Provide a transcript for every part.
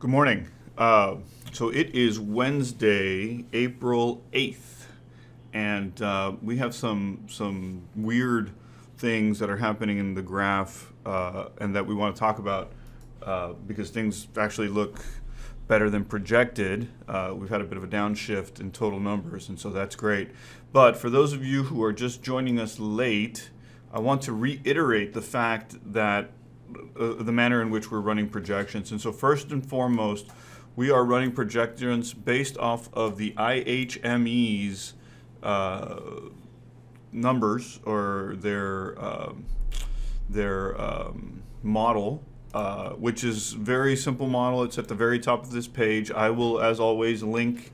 Good morning. So it is Wednesday, April 8th, and we have some weird things that are happening in the graph and that we want to talk about because things actually look better than projected. We've had a bit of a downshift in total numbers, and so that's great. But for those of you who are just joining us late, I want to reiterate the fact that the manner in which we're running projections. And so first and foremost, we are running projections based off of the IHME's numbers or their model, which is a very simple model. It's at the very top of this page. I will, as always, link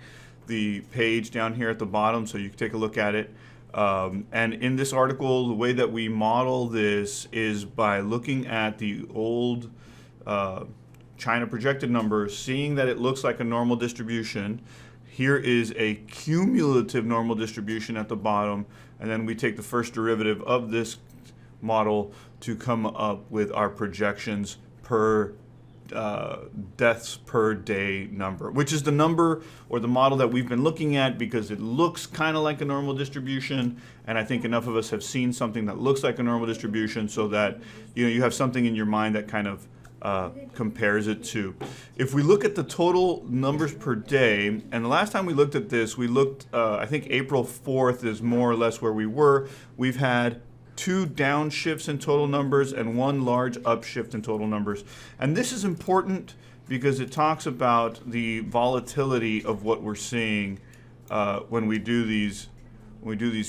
the page down here at the bottom so you can take a look at it. And in this article, the way that we model this is by looking at the old China projected numbers, seeing that it looks like a normal distribution. Here is a cumulative normal distribution at the bottom, and then we take the first derivative of this model to come up with our projections per deaths per day number, which is the number or the model that we've been looking at because it looks kind of like a normal distribution, and I think enough of us have seen something that looks like a normal distribution so that you have something in your mind that kind of compares it to. If we look at the total numbers per day, and the last time we looked at this, we looked, I think April 4th is more or less where we were. We've had 2 downshifts in total numbers and 1 large upshift in total numbers. And this is important because it talks about the volatility of what we're seeing when we do these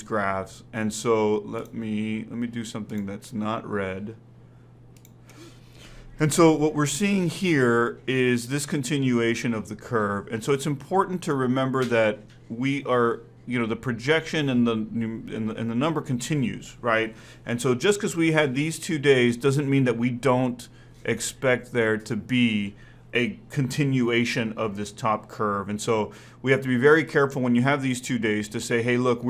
graphs. And so let me do something that's not red. And so what we're seeing here is this continuation of the curve. And so it's important to remember that we are, the projection and the number continues, right? And so just because we had these 2 days doesn't mean that we don't expect there to be a continuation of this top curve. And so we have to be very careful when you have these 2 days to say, hey, look,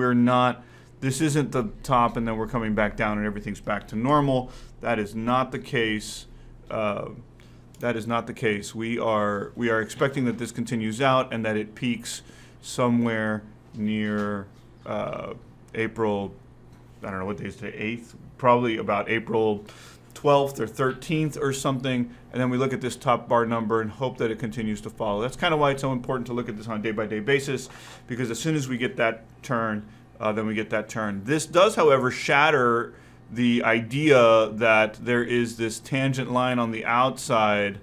this isn't the top and then we're coming back down and everything's back to normal. That is not the case. That is not the case. We are expecting that this continues out and that it peaks somewhere near April, I don't know what day is today, 8th, probably about April 12th or 13th or something, and then we look at this top bar number and hope that it continues to follow. That's kind of why it's so important to look at this on a day-by-day basis, because as soon as we get that turn, then we get that turn. This does, however, shatter the idea that there is this tangent line on the outside,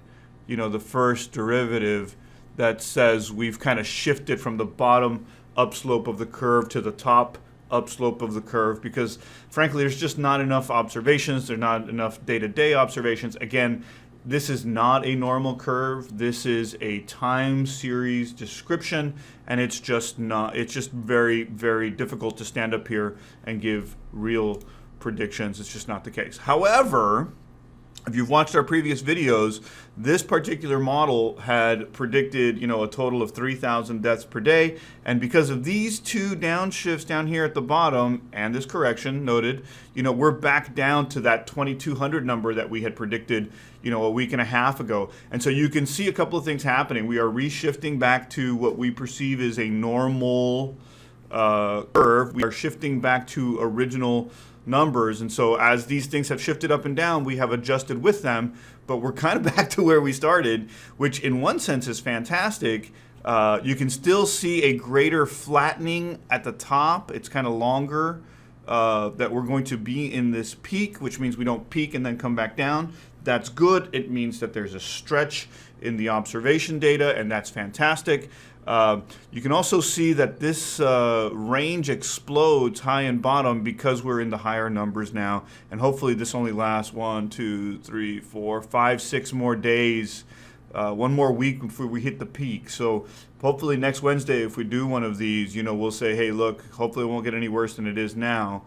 the first derivative, that says we've kind of shifted from the bottom upslope of the curve to the top upslope of the curve, because frankly there's just not enough observations, there's not enough day-to-day observations. Again, this is not a normal curve, this is a time series description, and it's just very, very difficult to stand up here and give real predictions. It's just not the case. However, if you've watched our previous videos, this particular model had predicted, a total of 3,000 deaths per day. And because of these 2 downshifts down here at the bottom and this correction noted, we're back down to that 2,200 number that we had predicted, a week and a half ago. And so you can see a couple of things happening. We are reshifting back to what we perceive as a normal curve. We are shifting back to original numbers, and so as these things have shifted up and down, we have adjusted with them, but we're kind of back to where we started, which in one sense is fantastic. You can still see a greater flattening at the top. It's kind of longer, that we're going to be in this peak, which means we don't peak and then come back down. That's good. It means that there's a stretch in the observation data, and that's fantastic. You can also see that this range explodes high and bottom because we're in the higher numbers now, and hopefully this only lasts 1, 2, 3, 4, 5, 6 more days, 1 more week before we hit the peak. So hopefully next Wednesday, if we do one of these, we'll say, hey, look, hopefully it won't get any worse than it is now.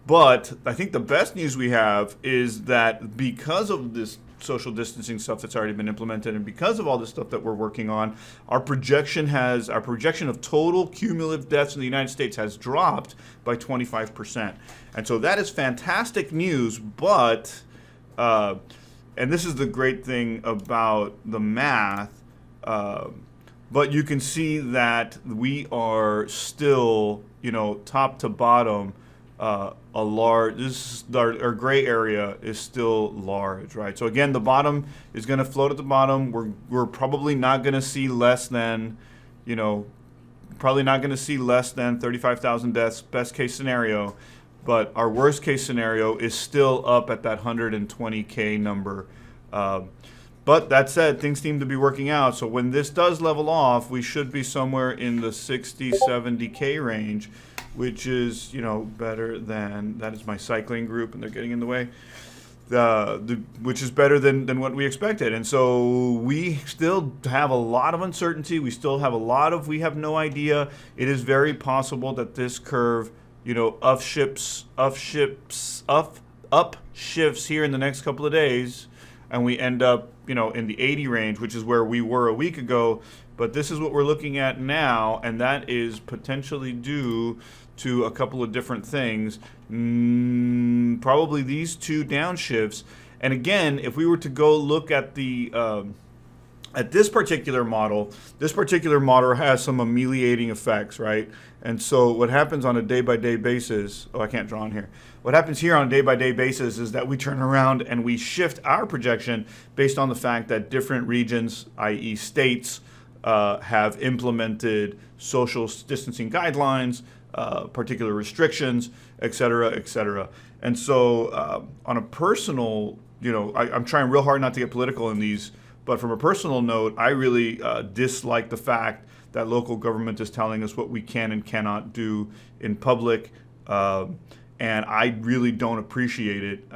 But I think the best news we have is that because of this social distancing stuff that's already been implemented, and because of all this stuff that we're working on, our projection of total cumulative deaths in the United States has dropped by 25%. And so that is fantastic news, but and this is the great thing about the math, but you can see that we are still, top to bottom, a large, this is our gray area is still large, right? So again, the bottom is going to float at the bottom. We're probably not going to see less than, probably not going to see less than 35,000 deaths, best case scenario. But our worst case scenario is still up at that 120K number. But that said, things seem to be working out. So when this does level off, we should be somewhere in the 60, 70K range, which is, better than, that is my cycling group, and they're getting in the way, which is better than what we expected. And so we still have a lot of uncertainty. We still have we have no idea. It is very possible that this curve, upshifts here in the next couple of days, and we end up, in the 80 range, which is where we were a week ago. But this is what we're looking at now, and that is potentially due to a couple of different things. Probably these two downshifts. And again, if we were to go look at this particular model has some ameliorating effects, right? And so what happens on a day-by-day basis, I can't draw on here. What happens here on a day-by-day basis is that we turn around and we shift our projection based on the fact that different regions, i.e. states, have implemented social distancing guidelines, particular restrictions, et cetera, et cetera. And so on a personal, I'm trying real hard not to get political in these, but from a personal note, I really dislike the fact that local government is telling us what we can and cannot do in public, and I really don't appreciate it.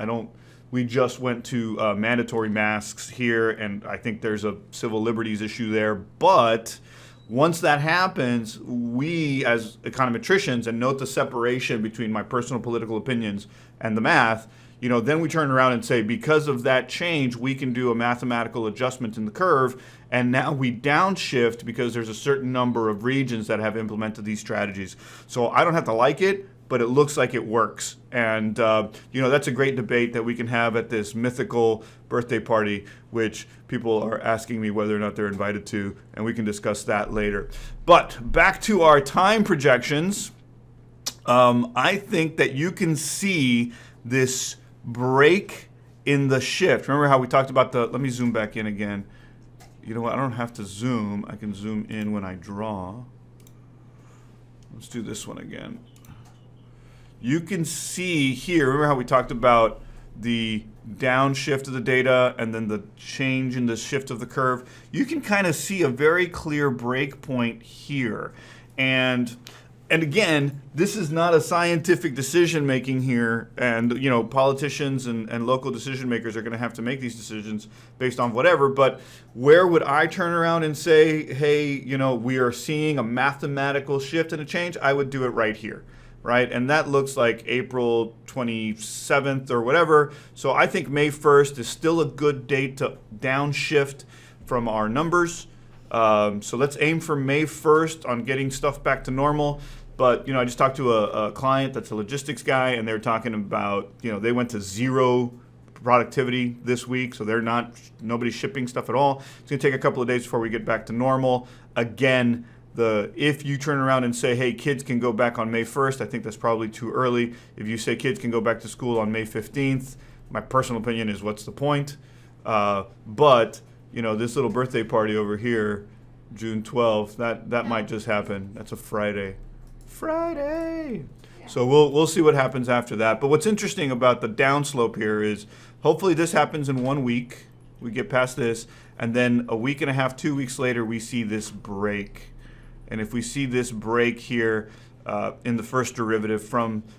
We just went to mandatory masks here, and I think there's a civil liberties issue there. But once that happens, we as econometricians, and note the separation between my personal political opinions and the math, then we turn around and say, because of that change, we can do a mathematical adjustment in the curve, and now we downshift because there's a certain number of regions that have implemented these strategies. So I don't have to like it, but it looks like it works. And, that's a great debate that we can have at this mythical birthday party, which people are asking me whether or not they're invited to, and we can discuss that later. But back to our time projections, I think that you can see this break in the shift. Remember how we talked about let me zoom back in again. You know what, I don't have to zoom. I can zoom in when I draw. Let's do this one again. You can see here, remember how we talked about the downshift of the data and then the change in the shift of the curve? You can kind of see a very clear break point here. And again, this is not a scientific decision making here, and politicians and local decision makers are going to have to make these decisions based on whatever. But where would I turn around and say, hey, we are seeing a mathematical shift and a change? I would do it right here, right? And that looks like April 27th or whatever. So I think May 1st is still a good date to downshift from our numbers. So let's aim for May 1st on getting stuff back to normal. But, I just talked to a client that's a logistics guy, and they're talking about, they went to zero productivity this week, so nobody's shipping stuff at all. It's going to take a couple of days before we get back to normal. Again, if you turn around and say, hey, kids can go back on May 1st, I think that's probably too early. If you say kids can go back to school on May 15th, my personal opinion is what's the point? But this little birthday party over here, June 12th, that might just happen. That's a Friday. So we'll see what happens after that. But what's interesting about the downslope here is hopefully this happens in 1 week. We get past this, and then a week and a half, 2 weeks later, we see this break. And if we see this break here in the first derivative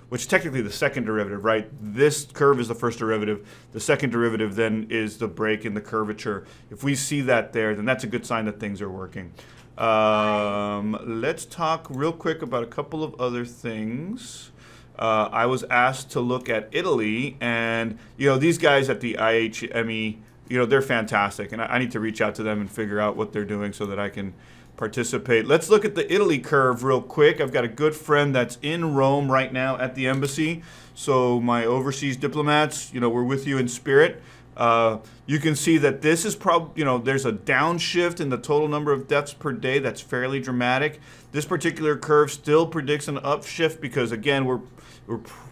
which is technically the second derivative, right? This curve is the first derivative. The second derivative then is the break in the curvature. If we see that there, then that's a good sign that things are working. Let's talk real quick about a couple of other things. I was asked to look at Italy, and these guys at the IHME, they're fantastic, and I need to reach out to them and figure out what they're doing so that I can participate. Let's look at the Italy curve real quick. I've got a good friend that's in Rome right now at the embassy. So my overseas diplomats, we're with you in spirit. You can see that this is probably, there's a downshift in the total number of deaths per day. That's fairly dramatic. This particular curve still predicts an upshift because, again,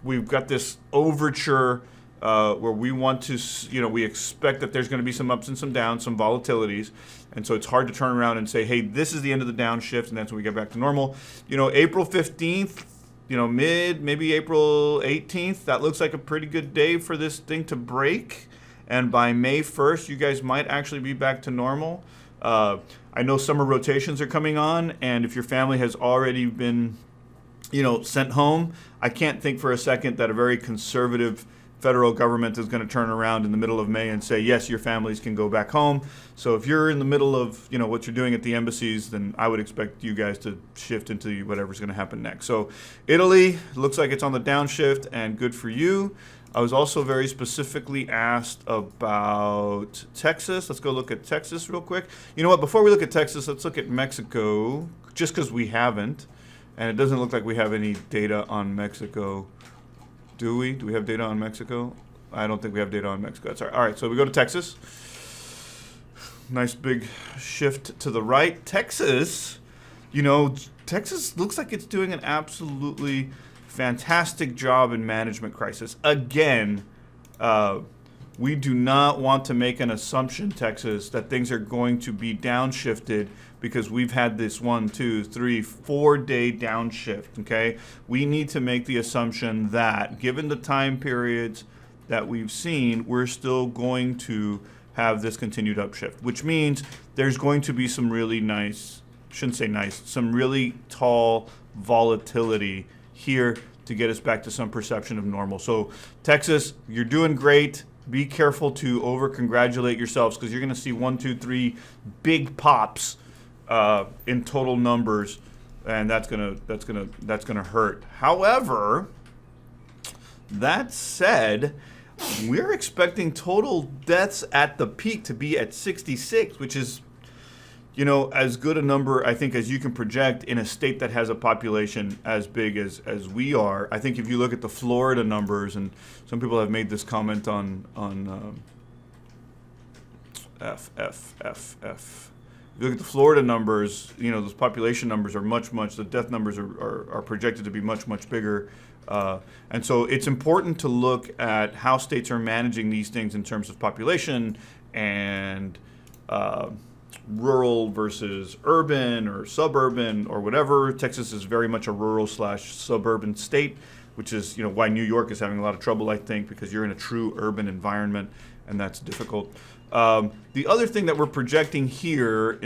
we've got this overture where we want to, we expect that there's going to be some ups and some downs, some volatilities. And so it's hard to turn around and say, hey, this is the end of the downshift, and that's when we get back to normal. April 15th, maybe April 18th, that looks like a pretty good day for this thing to break. And by May 1st, you guys might actually be back to normal. I know summer rotations are coming on, and if your family has already been, sent home, I can't think for a second that a very conservative federal government is going to turn around in the middle of May and say, yes, your families can go back home. So if you're in the middle of, what you're doing at the embassies, then I would expect you guys to shift into whatever's going to happen next. So Italy looks like it's on the downshift, and good for you. I was also very specifically asked about Texas. Let's go look at Texas real quick. You know what? Before we look at Texas, let's look at Mexico, just because we haven't. And it doesn't look like we have any data on Mexico. Do we? Do we have data on Mexico? I don't think we have data on Mexico. That's all right. All right, so we go to Texas. Nice big shift to the right. Texas, Texas looks like it's doing an absolutely fantastic job in management crisis. Again, we do not want to make an assumption, Texas, that things are going to be downshifted because we've had this 1, 2, 3, 4-day downshift, okay? We need to make the assumption that, given the time periods that we've seen, we're still going to have this continued upshift, which means there's going to be some really some really tall volatility here to get us back to some perception of normal. So Texas, you're doing great. Be careful to over-congratulate yourselves because you're going to see 1, 2, 3 big pops in total numbers, and that's gonna hurt. However, that said, we're expecting total deaths at the peak to be at 66, which is, as good a number, I think, as you can project in a state that has a population as big as we are. I think if you look at the Florida numbers, and some people have made this comment on If you look at the Florida numbers, those population numbers are much, the death numbers are projected to be much, bigger. And so it's important to look at how states are managing these things in terms of population and rural versus urban or suburban or whatever. Texas is very much a rural/suburban state, which is why New York is having a lot of trouble, I think, because you're in a true urban environment, and that's difficult. The other thing that we're projecting here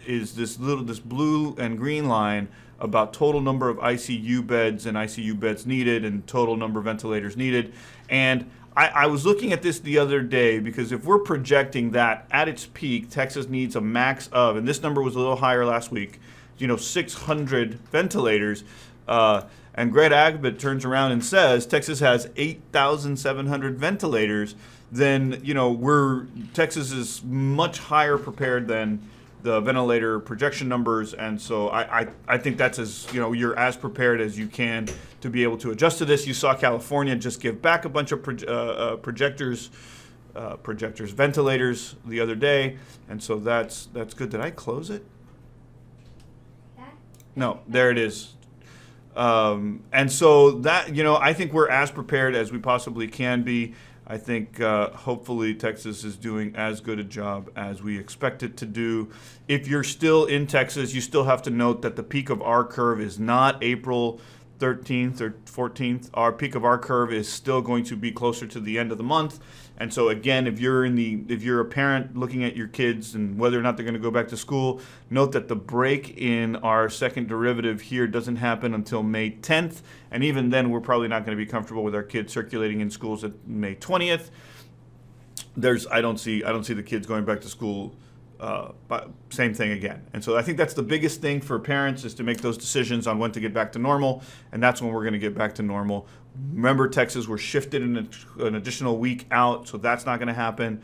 is this blue and green line about total number of ICU beds and ICU beds needed and total number of ventilators needed. And I was looking at this the other day because if we're projecting that at its peak, Texas needs a max of, and this number was a little higher last week, 600 ventilators. And Greg Abbott turns around and says Texas has 8,700 ventilators. Then Texas is much higher prepared than the ventilator projection numbers, and so I think that's as you're as prepared as you can to be able to adjust to this. You saw California just give back a bunch of ventilators the other day, and so that's good. Did I close it? No, there it is. And so that I think we're as prepared as we possibly can be. I think hopefully Texas is doing as good a job as we expect it to do. If you're still in Texas, you still have to note that the peak of our curve is not April 13th or 14th. Our peak of our curve is still going to be closer to the end of the month. And so again, if you're a parent looking at your kids and whether or not they're going to go back to school, note that the break in our second derivative here doesn't happen until May 10th. And even then, we're probably not going to be comfortable with our kids circulating in schools at May 20th. I don't see the kids going back to school. But same thing again. And so I think that's the biggest thing for parents is to make those decisions on when to get back to normal. And that's when we're going to get back to normal. Remember, Texas, we're shifted an additional week out, so that's not going to happen.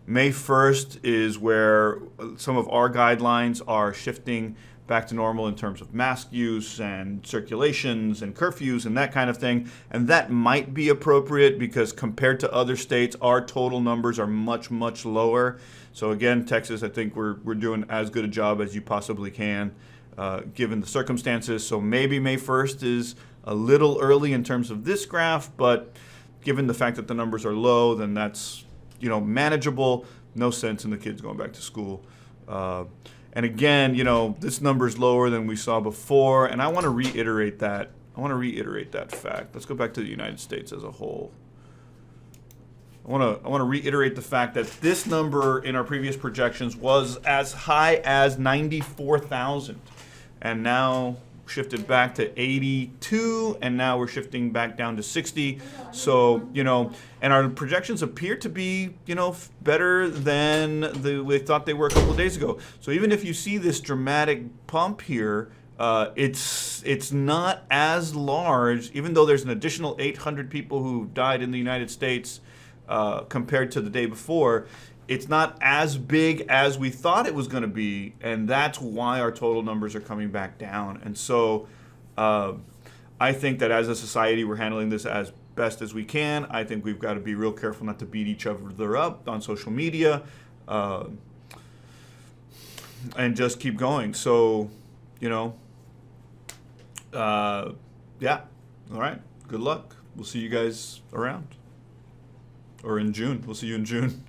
May 1st is where some of our guidelines are shifting back to normal in terms of mask use and circulations and curfews and that kind of thing. And that might be appropriate because compared to other states, our total numbers are much, much lower. So again, Texas, I think we're doing as good a job as you possibly can, given the circumstances. So maybe May 1st is a little early in terms of this graph, but given the fact that the numbers are low, then that's, manageable. No sense in the kids going back to school. And again, this number is lower than we saw before, and I want to reiterate that. I want to reiterate that fact. Let's go back to the United States as a whole. I want to reiterate the fact that this number in our previous projections was as high as 94,000, and now shifted back to 82, and now we're shifting back down to 60. So, and our projections appear to be, better than we thought they were a couple of days ago. So even if you see this dramatic pump here, it's not as large, even though there's an additional 800 people who died in the United States compared to the day before. It's not as big as we thought it was going to be, and that's why our total numbers are coming back down. And so I think that as a society, we're handling this as best as we can. I think we've got to be real careful not to beat each other up on social media and just keep going. So, yeah. All right. Good luck. We'll see you guys around. Or in June. We'll see you in June.